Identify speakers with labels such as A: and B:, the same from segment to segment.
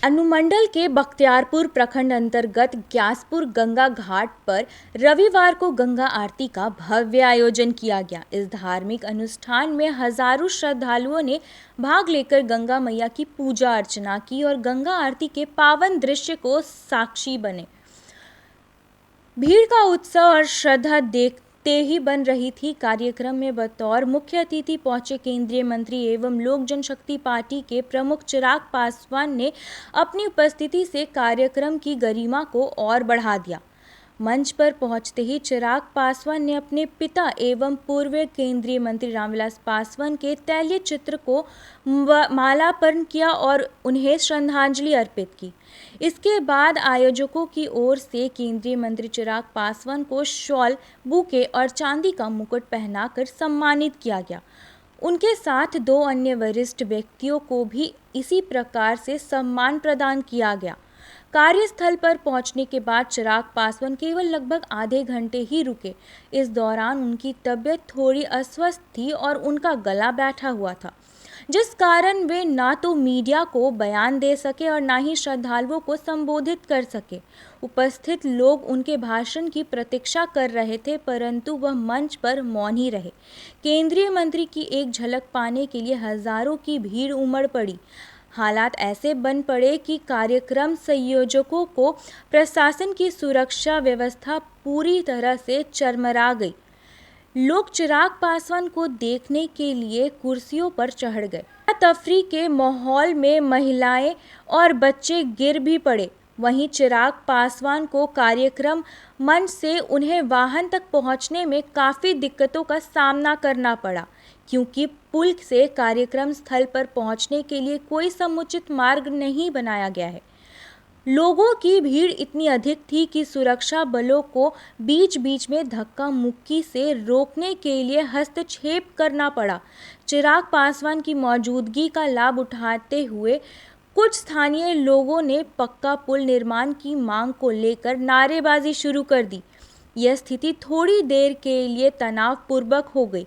A: अनुमंडल के बख्तियारपुर प्रखंड अंतर्गत ग्यासपुर गंगा घाट पर रविवार को गंगा आरती का भव्य आयोजन किया गया। इस धार्मिक अनुष्ठान में हजारों श्रद्धालुओं ने भाग लेकर गंगा मैया की पूजा अर्चना की और गंगा आरती के पावन दृश्य को साक्षी बने। भीड़ का उत्साह और श्रद्धा देखते ही बन रही थी। कार्यक्रम में बतौर मुख्य अतिथि पहुंचे केंद्रीय मंत्री एवं लोक जनशक्ति पार्टी के प्रमुख चिराग पासवान ने अपनी उपस्थिति से कार्यक्रम की गरिमा को और बढ़ा दिया। मंच पर पहुंचते ही चिराग पासवान ने अपने पिता एवं पूर्व केंद्रीय मंत्री रामविलास पासवान के तैलीय चित्र को मालार्पण किया और उन्हें श्रद्धांजलि अर्पित की। इसके बाद आयोजकों की ओर से केंद्रीय मंत्री चिराग पासवान को शॉल, बुके और चांदी का मुकुट पहनाकर सम्मानित किया गया। उनके साथ दो अन्य वरिष्ठ व्यक्तियों को भी इसी प्रकार से सम्मान प्रदान किया गया। कार्यस्थल पर पहुंचने के बाद चिराग पासवान केवल लगभग आधे घंटे ही रुके। इस दौरान उनकी तबीयत थोड़ी अस्वस्थ थी और उनका गला बैठा हुआ था, जिस कारण वे ना तो मीडिया को बयान दे सके और ना ही श्रद्धालुओं को संबोधित कर सके। उपस्थित लोग उनके भाषण की प्रतीक्षा कर रहे थे, परंतु वह मंच पर मौन ही रहे। केंद्रीय मंत्री की एक झलक पाने के लिए हजारों की भीड़ उमड़ पड़ी। हालात ऐसे बन पड़े कि कार्यक्रम संयोजकों को प्रशासन की सुरक्षा व्यवस्था पूरी तरह से चरमरा गई। लोग चिराग पासवान को देखने के लिए कुर्सियों पर चढ़ गए। तफरी के माहौल में महिलाएं और बच्चे गिर भी पड़े। वहीं चिराग पासवान को कार्यक्रम मंच से उन्हें वाहन तक पहुंचने में काफ़ी दिक्कतों का सामना करना पड़ा, क्योंकि पुल से कार्यक्रम स्थल पर पहुंचने के लिए कोई समुचित मार्ग नहीं बनाया गया है। लोगों की भीड़ इतनी अधिक थी कि सुरक्षा बलों को बीच बीच में धक्का मुक्की से रोकने के लिए हस्तक्षेप करना पड़ा। चिराग पासवान की मौजूदगी का लाभ उठाते हुए कुछ स्थानीय लोगों ने पक्का पुल निर्माण की मांग को लेकर नारेबाजी शुरू कर दी। यह स्थिति थोड़ी देर के लिए तनावपूर्वक हो गई,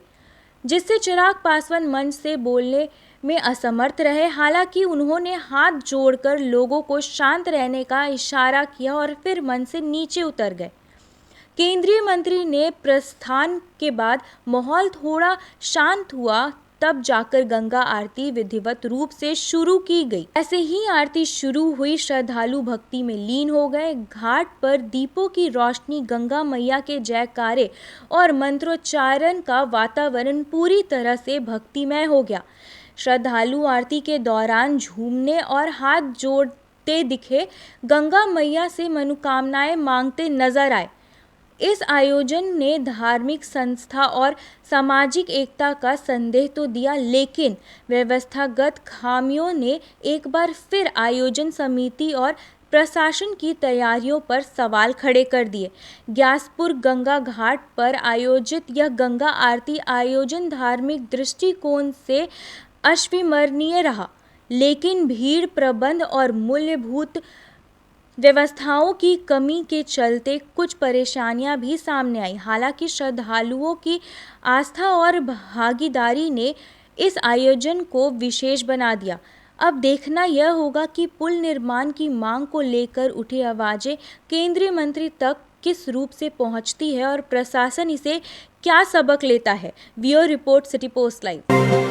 A: जिससे चिराग पासवान मंच से बोलने में असमर्थ रहे। हालांकि उन्होंने हाथ जोड़कर लोगों को शांत रहने का इशारा किया और फिर मंच से नीचे उतर गए। केंद्रीय मंत्री ने प्रस्थान के बाद माहौल थोड़ा शांत हुआ, तब जाकर गंगा आरती विधिवत रूप से शुरू की गई। ऐसे ही आरती शुरू हुई, श्रद्धालु भक्ति में लीन हो गए। घाट पर दीपों की रोशनी, गंगा मैया के जयकारे और मंत्रोच्चारण का वातावरण पूरी तरह से भक्तिमय हो गया। श्रद्धालु आरती के दौरान झूमने और हाथ जोड़ते दिखे, गंगा मैया से मनोकामनाएं मांगते नजर आए। इस आयोजन ने धार्मिक संस्था और सामाजिक एकता का संदेश तो दिया, लेकिन व्यवस्थागत खामियों ने एक बार फिर आयोजन समिति और प्रशासन की तैयारियों पर सवाल खड़े कर दिए। ग्यासपुर गंगा घाट पर आयोजित यह गंगा आरती आयोजन धार्मिक दृष्टिकोण से अविस्मरणीय रहा, लेकिन भीड़ प्रबंध और मूलभूत व्यवस्थाओं की कमी के चलते कुछ परेशानियां भी सामने आई। हालांकि श्रद्धालुओं की आस्था और भागीदारी ने इस आयोजन को विशेष बना दिया। अब देखना यह होगा कि पुल निर्माण की मांग को लेकर उठी आवाजें केंद्रीय मंत्री तक किस रूप से पहुंचती है और प्रशासन इसे क्या सबक लेता है। Bureau report, city post live.